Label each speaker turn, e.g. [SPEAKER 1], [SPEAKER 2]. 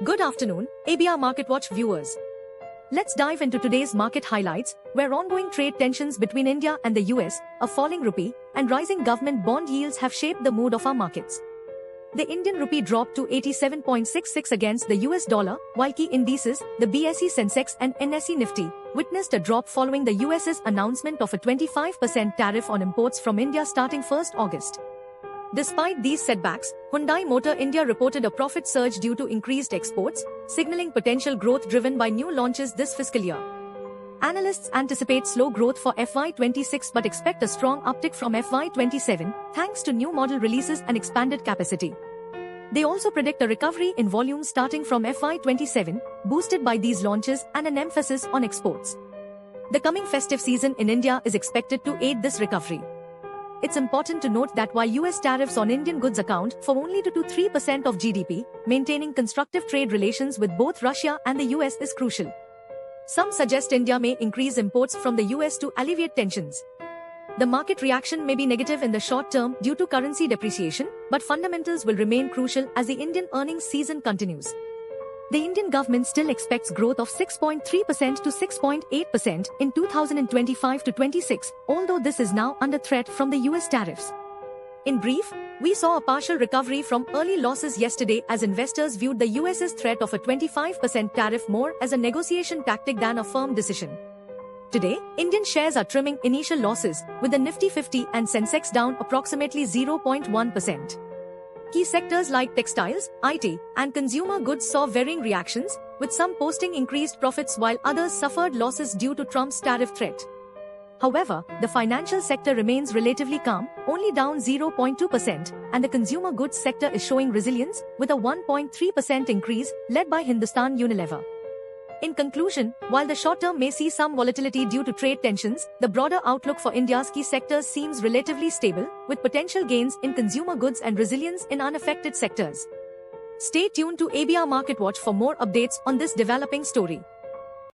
[SPEAKER 1] Good afternoon, ABR Market Watch viewers. Let's dive into today's market highlights, where ongoing trade tensions between India and the US, a falling rupee, and rising government bond yields have shaped the mood of our markets. The Indian rupee dropped to 87.66 against the US dollar, while key indices, the BSE Sensex and NSE Nifty, witnessed a drop following the US's announcement of a 25% tariff on imports from India starting 1st August. Despite these setbacks, Hyundai Motor India reported a profit surge due to increased exports, signaling potential growth driven by new launches this fiscal year. Analysts anticipate slow growth for FY26 but expect a strong uptick from FY27, thanks to new model releases and expanded capacity. They also predict a recovery in volume starting from FY27, boosted by these launches and an emphasis on exports. The coming festive season in India is expected to aid this recovery. It's important to note that while US tariffs on Indian goods account for only 2 to 3% of GDP, maintaining constructive trade relations with both Russia and the US is crucial. Some suggest India may increase imports from the US to alleviate tensions. The market reaction may be negative in the short term due to currency depreciation, but fundamentals will remain crucial as the Indian earnings season continues. The Indian government still expects growth of 6.3% to 6.8% in 2025-26, although this is now under threat from the US tariffs. In brief, we saw a partial recovery from early losses yesterday as investors viewed the US's threat of a 25% tariff more as a negotiation tactic than a firm decision. Today, Indian shares are trimming initial losses, with the Nifty 50 and Sensex down approximately 0.1%. Key sectors like textiles, IT, and consumer goods saw varying reactions, with some posting increased profits while others suffered losses due to Trump's tariff threat. However, the financial sector remains relatively calm, only down 0.2%, and the consumer goods sector is showing resilience, with a 1.3% increase, led by Hindustan Unilever. In conclusion, while the short term may see some volatility due to trade tensions, the broader outlook for India's key sectors seems relatively stable, with potential gains in consumer goods and resilience in unaffected sectors. Stay tuned to ABR Market Watch for more updates on this developing story.